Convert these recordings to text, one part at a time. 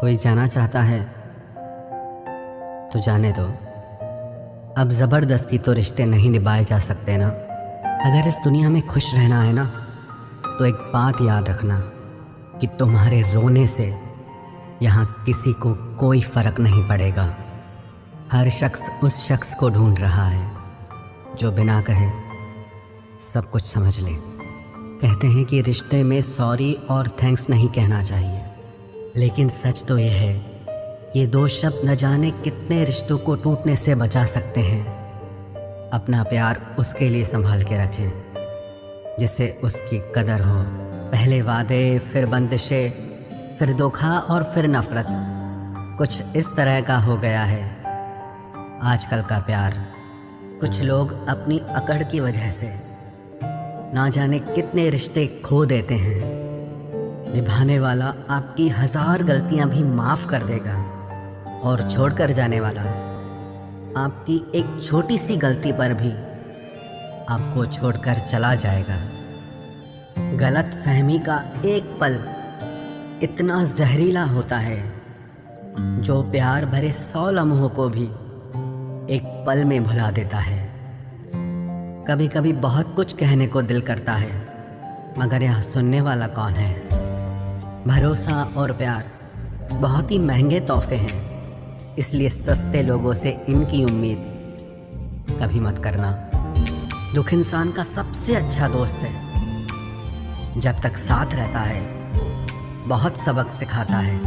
कोई जाना चाहता है तो जाने दो। अब ज़बरदस्ती तो रिश्ते नहीं निभाए जा सकते ना। अगर इस दुनिया में खुश रहना है ना, तो एक बात याद रखना कि तुम्हारे रोने से यहाँ किसी को कोई फ़र्क नहीं पड़ेगा। हर शख्स उस शख्स को ढूंढ रहा है जो बिना कहे सब कुछ समझ ले। कहते हैं कि रिश्ते में सॉरी और थैंक्स नहीं कहना चाहिए, लेकिन सच तो यह है कि ये दो शब्द न जाने कितने रिश्तों को टूटने से बचा सकते हैं। अपना प्यार उसके लिए संभाल के रखें जिससे उसकी कदर हो। पहले वादे, फिर बंदिशें, फिर धोखा और फिर नफरत, कुछ इस तरह का हो गया है आजकल का प्यार। कुछ लोग अपनी अकड़ की वजह से ना जाने कितने रिश्ते खो देते हैं। निभाने वाला आपकी 1000 गलतियां भी माफ़ कर देगा और छोड़कर जाने वाला आपकी एक छोटी सी गलती पर भी आपको छोड़कर चला जाएगा। गलत फहमी का एक पल इतना जहरीला होता है जो प्यार भरे 100 लम्हों को भी एक पल में भुला देता है। कभी कभी बहुत कुछ कहने को दिल करता है, मगर यहाँ सुनने वाला कौन है। भरोसा और प्यार बहुत ही महंगे तोहफे हैं, इसलिए सस्ते लोगों से इनकी उम्मीद कभी मत करना। दुख इंसान का सबसे अच्छा दोस्त है। जब तक साथ रहता है बहुत सबक सिखाता है,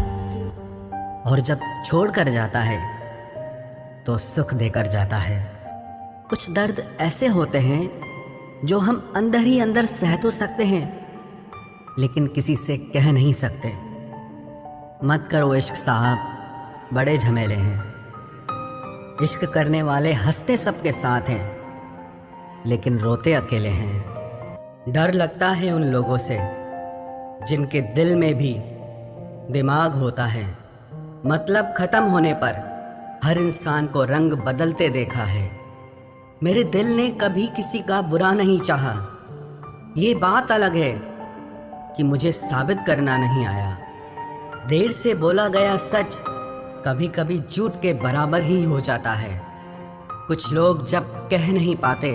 और जब छोड़ कर जाता है तो सुख देकर जाता है। कुछ दर्द ऐसे होते हैं जो हम अंदर ही अंदर सह तो सकते हैं, लेकिन किसी से कह नहीं सकते। मत करो इश्क साहब, बड़े झमेले हैं। इश्क करने वाले हंसते सबके साथ हैं, लेकिन रोते अकेले हैं। डर लगता है उन लोगों से जिनके दिल में भी दिमाग होता है। मतलब खत्म होने पर हर इंसान को रंग बदलते देखा है। मेरे दिल ने कभी किसी का बुरा नहीं चाहा। ये बात अलग है कि मुझे साबित करना नहीं आया। देर से बोला गया सच कभी कभी झूठ के बराबर ही हो जाता है। कुछ लोग जब कह नहीं पाते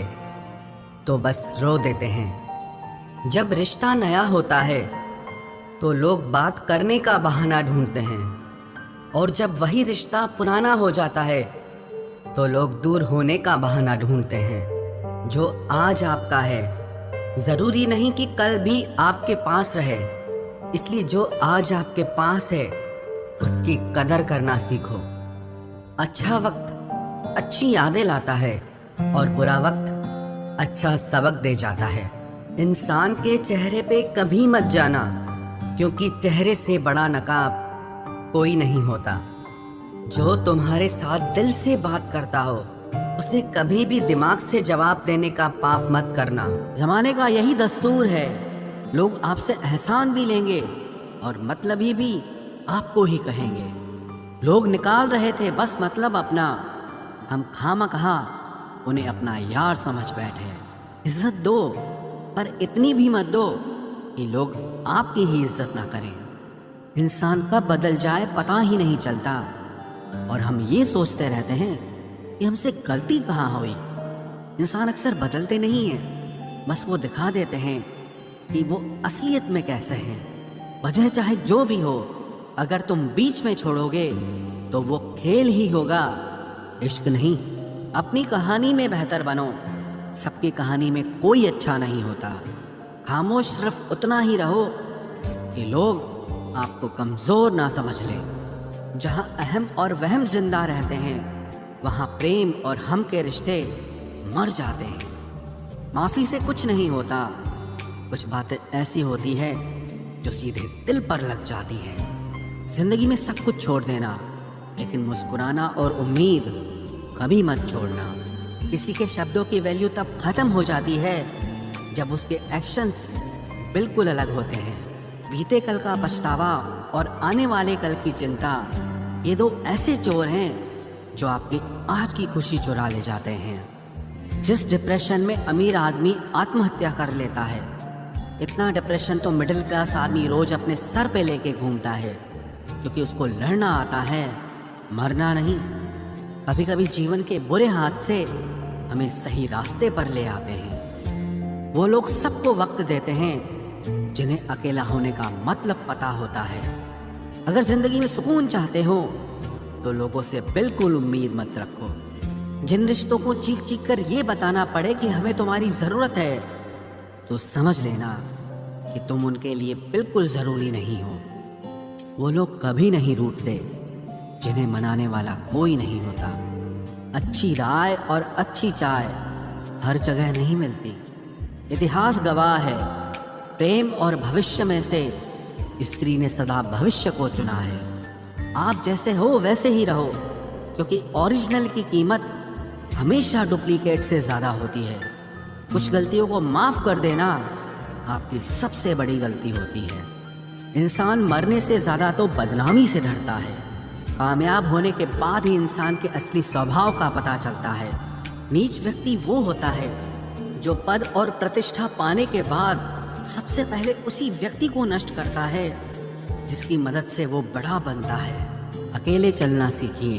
तो बस रो देते हैं। जब रिश्ता नया होता है तो लोग बात करने का बहाना ढूंढते हैं, और जब वही रिश्ता पुराना हो जाता है तो लोग दूर होने का बहाना ढूंढते हैं। जो आज आपका है ज़रूरी नहीं कि कल भी आपके पास रहे, इसलिए जो आज आपके पास है उसकी कदर करना सीखो। अच्छा वक्त अच्छी यादें लाता है और बुरा वक्त अच्छा सबक दे जाता है। इंसान के चेहरे पे कभी मत जाना, क्योंकि चेहरे से बड़ा नकाब कोई नहीं होता। जो तुम्हारे साथ दिल से बात करता हो उसे कभी भी दिमाग से जवाब देने का पाप मत करना। जमाने का यही दस्तूर है। लोग आपसे एहसान भी लेंगे और मतलबी भी आपको ही कहेंगे। लोग निकाल रहे थे बस मतलब अपना, हम खामखा उन्हें अपना यार समझ बैठे। इज्जत दो, पर इतनी भी मत दो कि लोग आपकी ही इज्जत ना करें। इंसान कब बदल जाए पता ही नहीं चलता, और हम ये सोचते रहते हैं कि हमसे गलती कहाँ हुई। इंसान अक्सर बदलते नहीं हैं, बस वो दिखा देते हैं कि वो असलियत में कैसे हैं। वजह चाहे जो भी हो, अगर तुम बीच में छोड़ोगे तो वो खेल ही होगा, इश्क नहीं। अपनी कहानी में बेहतर बनो। सबकी कहानी में कोई अच्छा नहीं होता। खामोश सिर्फ उतना ही रहो कि लोग आपको कमज़ोर ना समझ लें। जहाँ अहम और वहम जिंदा रहते हैं वहाँ प्रेम और हम के रिश्ते मर जाते हैं। माफ़ी से कुछ नहीं होता। कुछ बातें ऐसी होती है जो सीधे दिल पर लग जाती हैं। ज़िंदगी में सब कुछ छोड़ देना, लेकिन मुस्कुराना और उम्मीद कभी मत छोड़ना। किसी के शब्दों की वैल्यू तब ख़त्म हो जाती है जब उसके एक्शंस बिल्कुल अलग होते हैं। बीते कल का पछतावा और आने वाले कल की चिंता, ये दो ऐसे चोर हैं जो आपकी आज की खुशी चुरा ले जाते हैं। जिस डिप्रेशन में अमीर आदमी आत्महत्या कर लेता है, इतना डिप्रेशन तो मिडिल क्लास आदमी रोज अपने सर पे लेके घूमता है। क्योंकि उसको लड़ना आता है, मरना नहीं। कभी कभी जीवन के बुरे हाथ से हमें सही रास्ते पर ले आते हैं। वो लोग सबको वक्त देते हैं जिन्हें अकेला होने का मतलब पता होता है। अगर जिंदगी में सुकून चाहते हो तो लोगों से बिल्कुल उम्मीद मत रखो। जिन रिश्तों को चीख चीख कर ये बताना पड़े कि हमें तुम्हारी ज़रूरत है, तो समझ लेना कि तुम उनके लिए बिल्कुल ज़रूरी नहीं हो। वो लोग कभी नहीं रूठते जिन्हें मनाने वाला कोई नहीं होता। अच्छी राय और अच्छी चाय हर जगह नहीं मिलती। इतिहास गवाह है, प्रेम और भविष्य में से स्त्री ने सदा भविष्य को चुना है। आप जैसे हो वैसे ही रहो, क्योंकि ओरिजिनल की कीमत हमेशा डुप्लीकेट से ज़्यादा होती है। कुछ गलतियों को माफ़ कर देना आपकी सबसे बड़ी गलती होती है। इंसान मरने से ज़्यादा तो बदनामी से डरता है। कामयाब होने के बाद ही इंसान के असली स्वभाव का पता चलता है। नीच व्यक्ति वो होता है जो पद और प्रतिष्ठा पाने के बाद सबसे पहले उसी व्यक्ति को नष्ट करता है जिसकी मदद से वो बड़ा बनता है। अकेले चलना सीखिए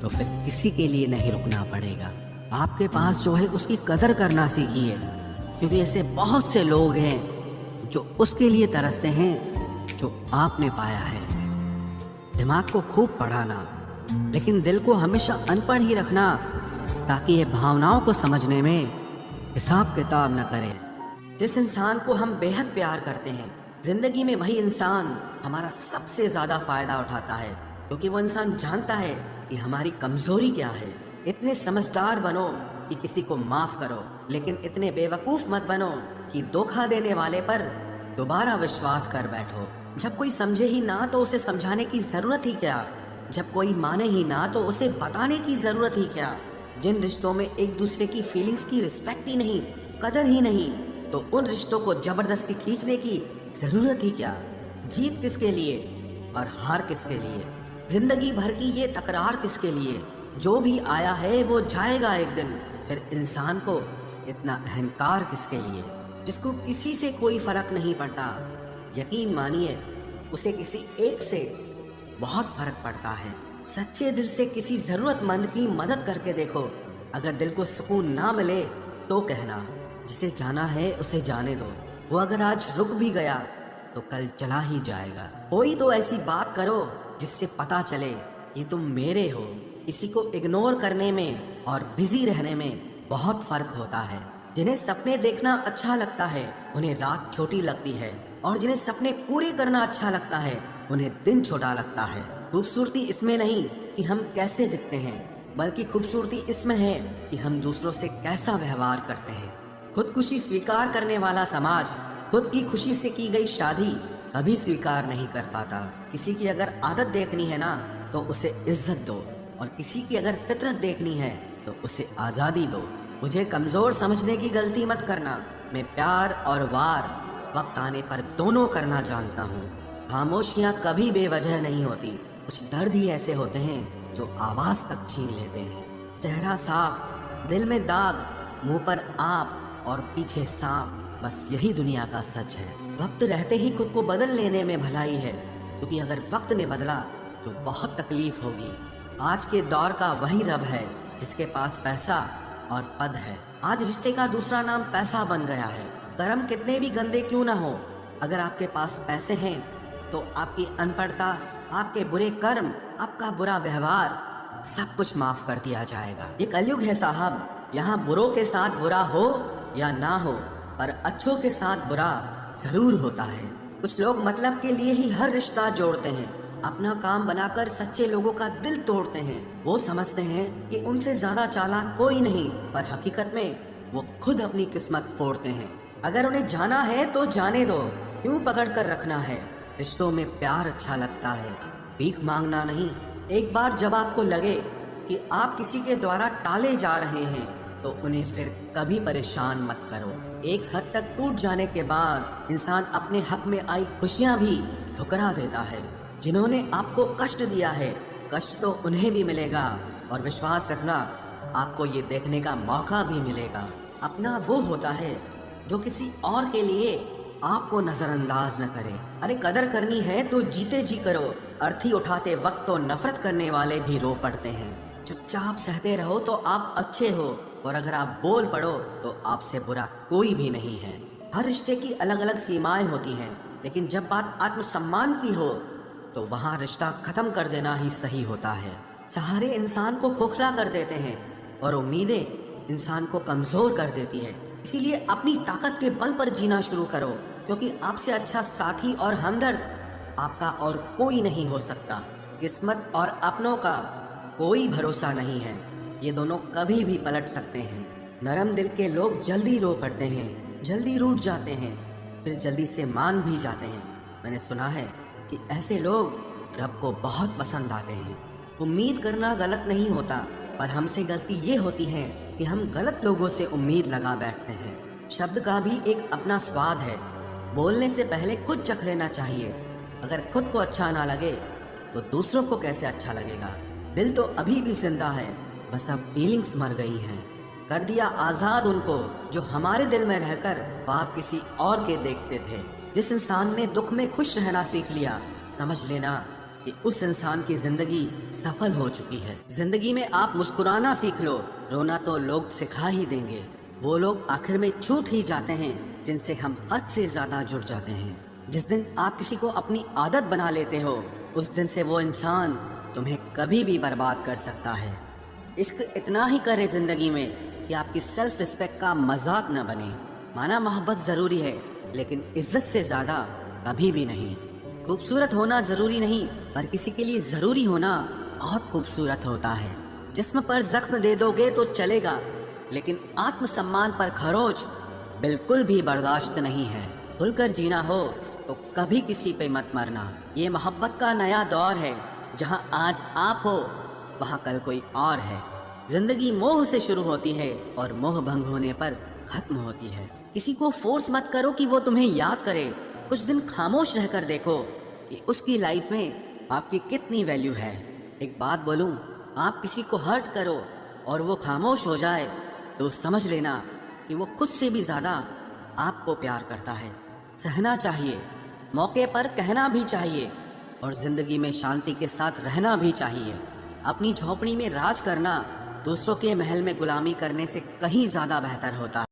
तो फिर किसी के लिए नहीं रुकना पड़ेगा। आपके पास जो है उसकी कदर करना सीखिए, क्योंकि ऐसे बहुत से लोग हैं जो उसके लिए तरसते हैं जो आपने पाया है। दिमाग को खूब पढ़ाना, लेकिन दिल को हमेशा अनपढ़ ही रखना, ताकि ये भावनाओं को समझने में हिसाब किताब न करे। जिस इंसान को हम बेहद प्यार करते हैं, जिंदगी में वही इंसान हमारा सबसे ज़्यादा फ़ायदा उठाता है, क्योंकि वो इंसान जानता है कि हमारी कमज़ोरी क्या है। इतने समझदार बनो कि किसी को माफ़ करो, लेकिन इतने बेवकूफ़ मत बनो कि धोखा देने वाले पर दोबारा विश्वास कर बैठो। जब कोई समझे ही ना तो उसे समझाने की ज़रूरत ही क्या। जब कोई माने ही ना तो उसे बताने की ज़रूरत ही क्या। जिन रिश्तों में एक दूसरे की फीलिंग्स की रिस्पेक्ट ही नहीं, कदर ही नहीं, तो उन रिश्तों को ज़बरदस्ती खींचने की ज़रूरत ही क्या। जीत किसके लिए और हार किसके लिए? जिंदगी भर की ये तकरार किसके लिए? जो भी आया है वो जाएगा एक दिन। फिर इंसान को इतना अहंकार किसके लिए, जिसको किसी से कोई फर्क नहीं पड़ता? यकीन मानिए, उसे किसी एक से बहुत फर्क पड़ता है। सच्चे दिल से किसी ज़रूरतमंद की मदद करके देखो। अगर दिल को सुकून ना मिले तो कहना, जिसे जाना है उसे जाने दो। वो अगर आज रुक भी गया तो कल चला ही जाएगा। कोई तो ऐसी बात करो जिससे पता चले कि तुम मेरे हो। किसी को इग्नोर करने में और बिजी रहने में बहुत फर्क होता है। जिन्हें सपने देखना अच्छा लगता है उन्हें रात छोटी लगती है, और जिन्हें सपने पूरे करना अच्छा लगता है उन्हें दिन छोटा लगता है। खूबसूरती इसमें नहीं कि हम कैसे दिखते हैं, बल्कि खूबसूरती इसमें है कि हम दूसरों से कैसा व्यवहार करते हैं। खुदकुशी स्वीकार करने वाला समाज खुद की खुशी से की गई शादी कभी स्वीकार नहीं कर पाता। किसी की अगर आदत देखनी है ना तो उसे इज्जत दो, और किसी की अगर फितरत देखनी है तो उसे आज़ादी दो। मुझे कमज़ोर समझने की गलती मत करना। मैं प्यार और वार वक्त आने पर दोनों करना जानता हूँ। खामोशियाँ कभी बेवजह नहीं होती। कुछ दर्द ही ऐसे होते हैं जो आवाज़ तक छीन लेते हैं। चेहरा साफ, दिल में दाग, मुंह पर आप और पीछे सांप, बस यही दुनिया का सच है। वक्त रहते ही खुद को बदल लेने में भलाई है, क्योंकि अगर वक्त ने बदला तो बहुत तकलीफ होगी। आज के दौर का वही रब है जिसके पास पैसा और पद है। आज रिश्ते का दूसरा नाम पैसा बन गया है। कर्म कितने भी गंदे क्यों ना हो, अगर आपके पास पैसे हैं तो आपकी अनपढ़ता, आपके बुरे कर्म, आपका बुरा व्यवहार, सब कुछ माफ कर दिया जाएगा। ये कलयुग है साहब, यहाँ बुरों के साथ बुरा हो या ना हो, पर अच्छों के साथ बुरा जरूर होता है। कुछ लोग मतलब के लिए ही हर रिश्ता जोड़ते हैं, अपना काम बनाकर सच्चे लोगों का दिल तोड़ते हैं। वो समझते हैं कि उनसे ज्यादा चालाक कोई नहीं, पर हकीकत में वो खुद अपनी किस्मत फोड़ते हैं। अगर उन्हें जाना है तो जाने दो, क्यों पकड़ कर रखना है। रिश्तों में प्यार अच्छा लगता है, भीख मांगना नहीं। एक बार जब आपको लगे कि आप किसी के द्वारा टाले जा रहे हैं तो उन्हें फिर कभी परेशान मत करो। एक हद तक टूट जाने के बाद इंसान अपने हक में आई खुशियां भी ठुकरा देता है। जिन्होंने आपको कष्ट दिया है, कष्ट तो उन्हें भी मिलेगा, और विश्वास रखना आपको ये देखने का मौका भी मिलेगा। अपना वो होता है जो किसी और के लिए आपको नजरअंदाज न करे। अरे कदर करनी है तो जीते जी करो, अर्थी उठाते वक्त तो नफरत करने वाले भी रो पड़ते हैं। चुपचाप सहते रहो तो आप अच्छे हो, और अगर आप बोल पड़ो तो आपसे बुरा कोई भी नहीं है। हर रिश्ते की अलग अलग सीमाएं होती हैं, लेकिन जब बात आत्मसम्मान की हो तो वहाँ रिश्ता खत्म कर देना ही सही होता है। सहारे इंसान को खोखला कर देते हैं और उम्मीदें इंसान को कमजोर कर देती है। इसीलिए अपनी ताकत के बल पर जीना शुरू करो, क्योंकि आपसे अच्छा साथी और हमदर्द आपका और कोई नहीं हो सकता। किस्मत और अपनों का कोई भरोसा नहीं है, ये दोनों कभी भी पलट सकते हैं। नरम दिल के लोग जल्दी रो पड़ते हैं, जल्दी रूठ जाते हैं, फिर जल्दी से मान भी जाते हैं। मैंने सुना है कि ऐसे लोग रब को बहुत पसंद आते हैं। उम्मीद करना गलत नहीं होता, पर हमसे गलती ये होती है कि हम गलत लोगों से उम्मीद लगा बैठते हैं। शब्द का भी एक अपना स्वाद है, बोलने से पहले कुछ चख लेना चाहिए। अगर खुद को अच्छा ना लगे तो दूसरों को कैसे अच्छा लगेगा। दिल तो अभी भी जिंदा है, बस अब फीलिंग्स मर गई हैं। कर दिया आज़ाद उनको जो हमारे दिल में रहकर ख्वाब किसी और के देखते थे। जिस इंसान ने दुख में खुश रहना सीख लिया, समझ लेना कि उस इंसान की जिंदगी सफल हो चुकी है। जिंदगी में आप मुस्कुराना सीख लो, रोना तो लोग सिखा ही देंगे। वो लोग आखिर में छूट ही जाते हैं जिनसे हम हद से ज्यादा जुड़ जाते हैं। जिस दिन आप किसी को अपनी आदत बना लेते हो, उस दिन से वो इंसान तुम्हें कभी भी बर्बाद कर सकता है। इश्क इतना ही करे जिंदगी में कि आपकी सेल्फ रिस्पेक्ट का मजाक न बने। माना मोहब्बत जरूरी है, लेकिन इज्जत से ज्यादा कभी भी नहीं। खूबसूरत होना जरूरी नहीं, पर किसी के लिए जरूरी होना बहुत खूबसूरत होता है। जिस्म पर जख्म दे दोगे तो चलेगा, लेकिन आत्मसम्मान पर खरोच बिल्कुल भी बर्दाश्त नहीं है। खुलकर जीना हो तो कभी किसी पे मत मरना। ये मोहब्बत का नया दौर है, जहां आज आप हो वहां कल कोई और है। जिंदगी मोह से शुरू होती है और मोह भंग होने पर खत्म होती है। किसी को फोर्स मत करो कि वो तुम्हें याद करे। कुछ दिन खामोश रहकर देखो कि उसकी लाइफ में आपकी कितनी वैल्यू है। एक बात बोलूं, आप किसी को हर्ट करो और वो खामोश हो जाए तो समझ लेना कि वो खुद से भी ज्यादा आपको प्यार करता है। सहना चाहिए, मौके पर कहना भी चाहिए, और जिंदगी में शांति के साथ रहना भी चाहिए। अपनी झोपड़ी में राज करना दूसरों के महल में गुलामी करने से कहीं ज्यादा बेहतर होता है।